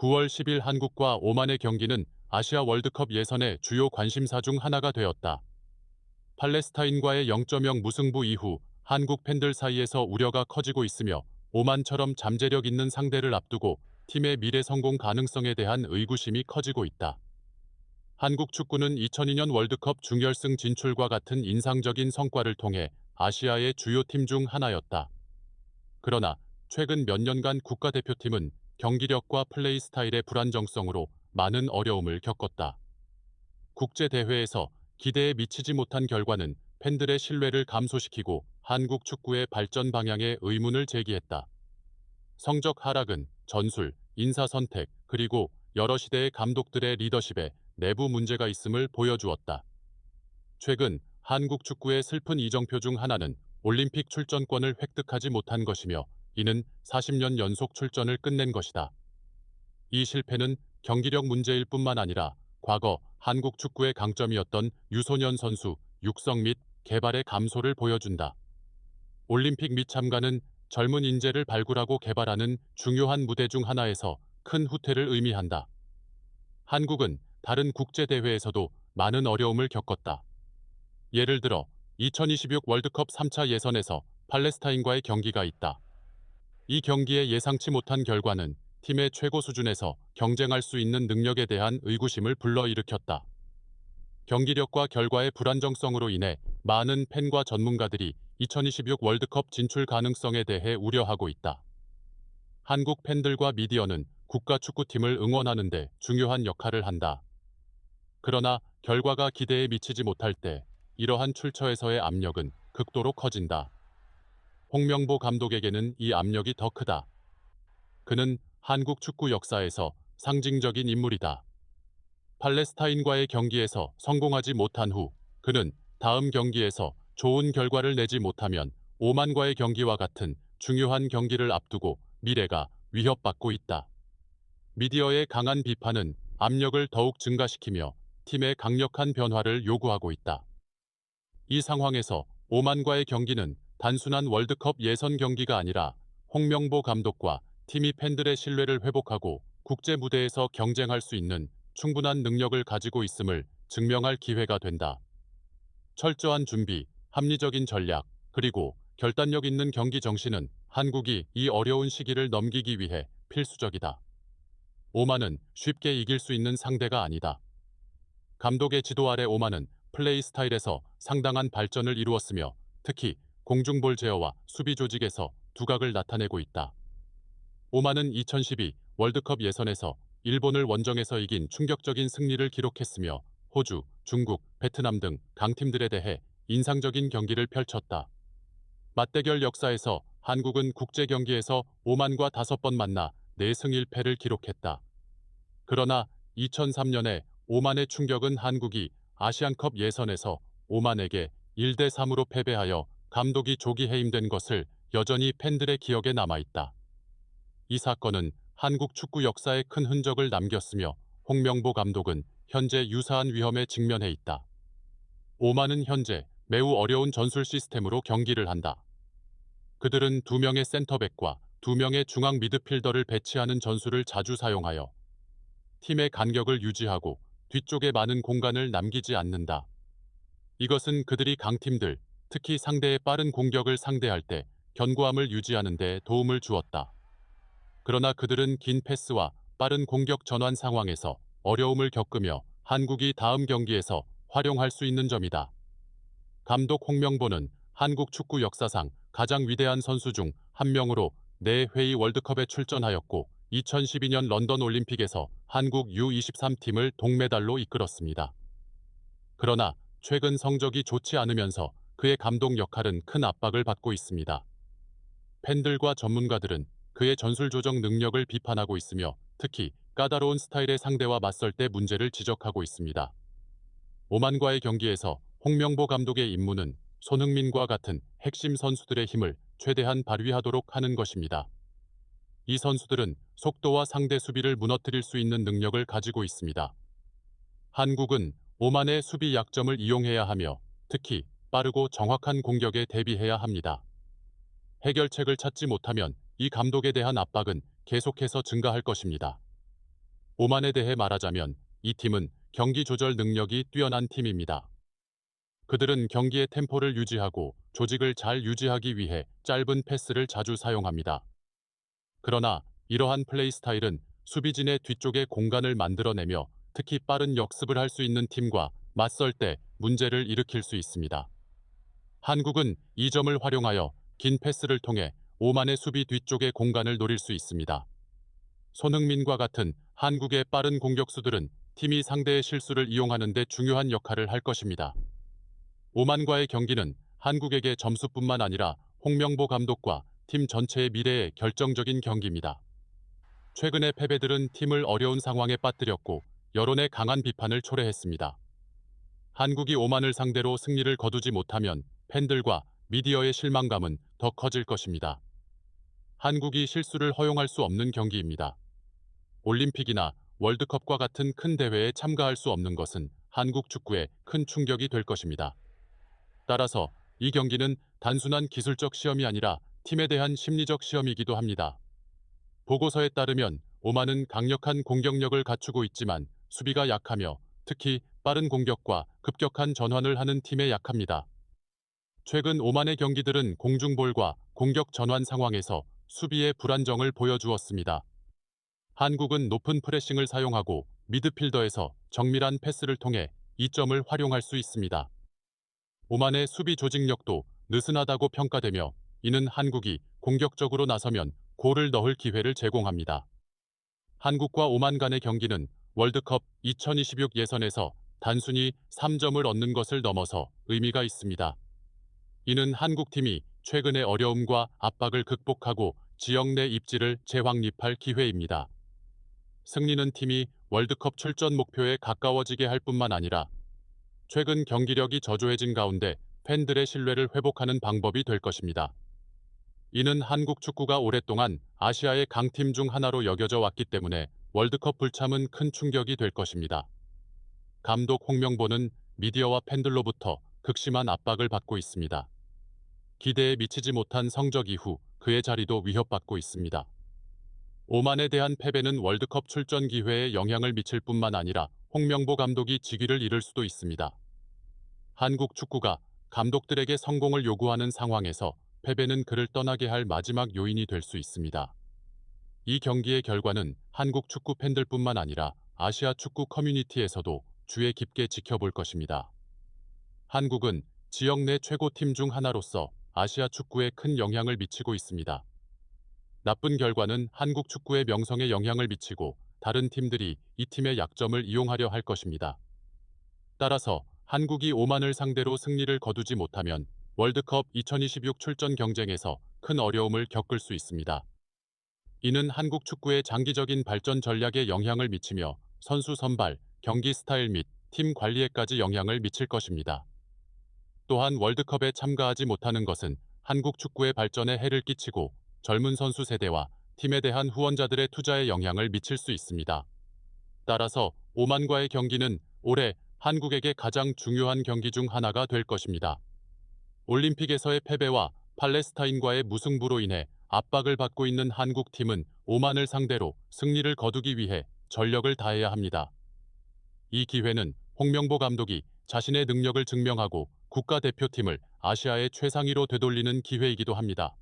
9월 10일 한국과 오만의 경기는 아시아 월드컵 예선의 주요 관심사 중 하나가 되었다. 팔레스타인과의 0.0 무승부 이후 한국 팬들 사이에서 우려가 커지고 있으며 오만처럼 잠재력 있는 상대를 앞두고 팀의 미래 성공 가능성에 대한 의구심이 커지고 있다. 한국 축구는 2002년 월드컵 준결승 진출과 같은 인상적인 성과를 통해 아시아의 주요 팀 중 하나였다. 그러나 최근 몇 년간 국가대표팀은 경기력과 플레이 스타일의 불안정성으로 많은 어려움을 겪었다. 국제대회에서 기대에 미치지 못한 결과는 팬들의 신뢰를 감소시키고 한국 축구의 발전 방향에 의문을 제기했다. 성적 하락은 전술, 인사 선택, 그리고 여러 시대의 감독들의 리더십에 내부 문제가 있음을 보여주었다. 최근 한국 축구의 슬픈 이정표 중 하나는 올림픽 출전권을 획득하지 못한 것이며, 이는 40년 연속 출전을 끝낸 것이다. 이 실패는 경기력 문제일 뿐만 아니라 과거 한국 축구의 강점이었던 유소년 선수 육성 및 개발의 감소를 보여준다. 올림픽 미참가는 젊은 인재를 발굴하고 개발하는 중요한 무대 중 하나에서 큰 후퇴를 의미한다. 한국은 다른 국제대회에서도 많은 어려움을 겪었다. 예를 들어 2026 월드컵 3차 예선에서 팔레스타인과의 경기가 있다. 이 경기에 예상치 못한 결과는 팀의 최고 수준에서 경쟁할 수 있는 능력에 대한 의구심을 불러일으켰다. 경기력과 결과의 불안정성으로 인해 많은 팬과 전문가들이 2026 월드컵 진출 가능성에 대해 우려하고 있다. 한국 팬들과 미디어는 국가 축구팀을 응원하는 데 중요한 역할을 한다. 그러나 결과가 기대에 미치지 못할 때 이러한 출처에서의 압력은 극도로 커진다. 홍명보 감독에게는 이 압력이 더 크다. 그는 한국 축구 역사에서 상징적인 인물이다. 팔레스타인과의 경기에서 성공하지 못한 후 그는 다음 경기에서 좋은 결과를 내지 못하면 오만과의 경기와 같은 중요한 경기를 앞두고 미래가 위협받고 있다. 미디어의 강한 비판은 압력을 더욱 증가시키며 팀의 강력한 변화를 요구하고 있다. 이 상황에서 오만과의 경기는 단순한 월드컵 예선 경기가 아니라 홍명보 감독과 팀이 팬들의 신뢰를 회복하고 국제 무대에서 경쟁할 수 있는 충분한 능력을 가지고 있음을 증명할 기회가 된다. 철저한 준비, 합리적인 전략, 그리고 결단력 있는 경기 정신은 한국이 이 어려운 시기를 넘기기 위해 필수적이다. 오만은 쉽게 이길 수 있는 상대가 아니다. 감독의 지도 아래 오만은 플레이 스타일에서 상당한 발전을 이루었으며, 특히 공중볼 제어와 수비 조직에서 두각을 나타내고 있다. 오만은 2012 월드컵 예선에서 일본을 원정에서 이긴 충격적인 승리를 기록했으며, 호주, 중국, 베트남 등 강팀들에 대해 인상적인 경기를 펼쳤다. 맞대결 역사에서 한국은 국제 경기에서 오만과 5번 만나 4승 1패를 기록했다. 그러나 2003년에 오만의 충격은 한국이 아시안컵 예선에서 오만에게 1대 3으로 패배하여 감독이 조기 해임된 것을 여전히 팬들의 기억에 남아있다. 이 사건은 한국 축구 역사에 큰 흔적을 남겼으며, 홍명보 감독은 현재 유사한 위험에 직면해 있다. 오만은 현재 매우 어려운 전술 시스템으로 경기를 한다. 그들은 2명의 센터백과 2명의 중앙 미드필더를 배치하는 전술을 자주 사용하여 팀의 간격을 유지하고 뒤쪽에 많은 공간을 남기지 않는다. 이것은 그들이 강팀들, 특히 상대의 빠른 공격을 상대할 때 견고함을 유지하는 데 도움을 주었다. 그러나 그들은 긴 패스와 빠른 공격 전환 상황에서 어려움을 겪으며 한국이 다음 경기에서 활용할 수 있는 점이다. 감독 홍명보는 한국 축구 역사상 가장 위대한 선수 중 한 명으로 4회의 월드컵에 출전하였고, 2012년 런던 올림픽에서 한국 U23 팀을 동메달로 이끌었습니다. 그러나 최근 성적이 좋지 않으면서 그의 감독 역할은 큰 압박을 받고 있습니다. 팬들과 전문가들은 그의 전술 조정 능력을 비판하고 있으며, 특히 까다로운 스타일의 상대와 맞설 때 문제를 지적하고 있습니다. 오만과의 경기에서 홍명보 감독의 임무는 손흥민과 같은 핵심 선수들의 힘을 최대한 발휘하도록 하는 것입니다. 이 선수들은 속도와 상대 수비를 무너뜨릴 수 있는 능력을 가지고 있습니다. 한국은 오만의 수비 약점을 이용해야 하며, 특히 빠르고 정확한 공격에 대비해야 합니다. 해결책을 찾지 못하면 이 감독에 대한 압박은 계속해서 증가할 것입니다. 오만에 대해 말하자면 이 팀은 경기 조절 능력이 뛰어난 팀입니다. 그들은 경기의 템포를 유지하고 조직을 잘 유지하기 위해 짧은 패스를 자주 사용합니다. 그러나 이러한 플레이 스타일은 수비진의 뒤쪽에 공간을 만들어내며 특히 빠른 역습을 할 수 있는 팀과 맞설 때 문제를 일으킬 수 있습니다. 한국은 이 점을 활용하여 긴 패스를 통해 오만의 수비 뒤쪽의 공간을 노릴 수 있습니다. 손흥민과 같은 한국의 빠른 공격수들은 팀이 상대의 실수를 이용하는 데 중요한 역할을 할 것입니다. 오만과의 경기는 한국에게 점수뿐만 아니라 홍명보 감독과 팀 전체의 미래에 결정적인 경기입니다. 최근의 패배들은 팀을 어려운 상황에 빠뜨렸고 여론의 강한 비판을 초래했습니다. 한국이 오만을 상대로 승리를 거두지 못하면 팬들과 미디어의 실망감은 더 커질 것입니다. 한국이 실수를 허용할 수 없는 경기입니다. 올림픽이나 월드컵과 같은 큰 대회에 참가할 수 없는 것은 한국 축구에 큰 충격이 될 것입니다. 따라서 이 경기는 단순한 기술적 시험이 아니라 팀에 대한 심리적 시험이기도 합니다. 보고서에 따르면 오만은 강력한 공격력을 갖추고 있지만 수비가 약하며 특히 빠른 공격과 급격한 전환을 하는 팀에 약합니다. 최근 오만의 경기들은 공중볼과 공격 전환 상황에서 수비의 불안정을 보여주었습니다. 한국은 높은 프레싱을 사용하고 미드필더에서 정밀한 패스를 통해 이점을 활용할 수 있습니다. 오만의 수비 조직력도 느슨하다고 평가되며 이는 한국이 공격적으로 나서면 골을 넣을 기회를 제공합니다. 한국과 오만 간의 경기는 월드컵 2026 예선에서 단순히 3점을 얻는 것을 넘어서 의미가 있습니다. 이는 한국팀이 최근의 어려움과 압박을 극복하고 지역 내 입지를 재확립할 기회입니다. 승리는 팀이 월드컵 출전 목표에 가까워지게 할 뿐만 아니라 최근 경기력이 저조해진 가운데 팬들의 신뢰를 회복하는 방법이 될 것입니다. 이는 한국 축구가 오랫동안 아시아의 강팀 중 하나로 여겨져 왔기 때문에 월드컵 불참은 큰 충격이 될 것입니다. 감독 홍명보는 미디어와 팬들로부터 극심한 압박을 받고 있습니다. 기대에 미치지 못한 성적 이후 그의 자리도 위협받고 있습니다. 오만에 대한 패배는 월드컵 출전 기회에 영향을 미칠 뿐만 아니라 홍명보 감독이 직위를 잃을 수도 있습니다. 한국 축구가 감독들에게 성공을 요구하는 상황에서 패배는 그를 떠나게 할 마지막 요인이 될 수 있습니다. 이 경기의 결과는 한국 축구 팬들뿐만 아니라 아시아 축구 커뮤니티에서도 주의 깊게 지켜볼 것입니다. 한국은 지역 내 최고팀 중 하나로서 아시아 축구에 큰 영향을 미치고 있습니다. 나쁜 결과는 한국 축구의 명성에 영향을 미치고 다른 팀들이 이 팀의 약점을 이용하려 할 것입니다. 따라서 한국이 오만을 상대로 승리를 거두지 못하면 월드컵 2026 출전 경쟁에서 큰 어려움을 겪을 수 있습니다. 이는 한국 축구의 장기적인 발전 전략에 영향을 미치며 선수 선발, 경기 스타일 및 팀 관리에까지 영향을 미칠 것입니다. 또한 월드컵에 참가하지 못하는 것은 한국 축구의 발전에 해를 끼치고 젊은 선수 세대와 팀에 대한 후원자들의 투자에 영향을 미칠 수 있습니다. 따라서 오만과의 경기는 올해 한국에게 가장 중요한 경기 중 하나가 될 것입니다. 올림픽에서의 패배와 팔레스타인과의 무승부로 인해 압박을 받고 있는 한국 팀은 오만을 상대로 승리를 거두기 위해 전력을 다해야 합니다. 이 기회는 홍명보 감독이 자신의 능력을 증명하고 국가대표팀을 아시아의 최상위로 되돌리는 기회이기도 합니다.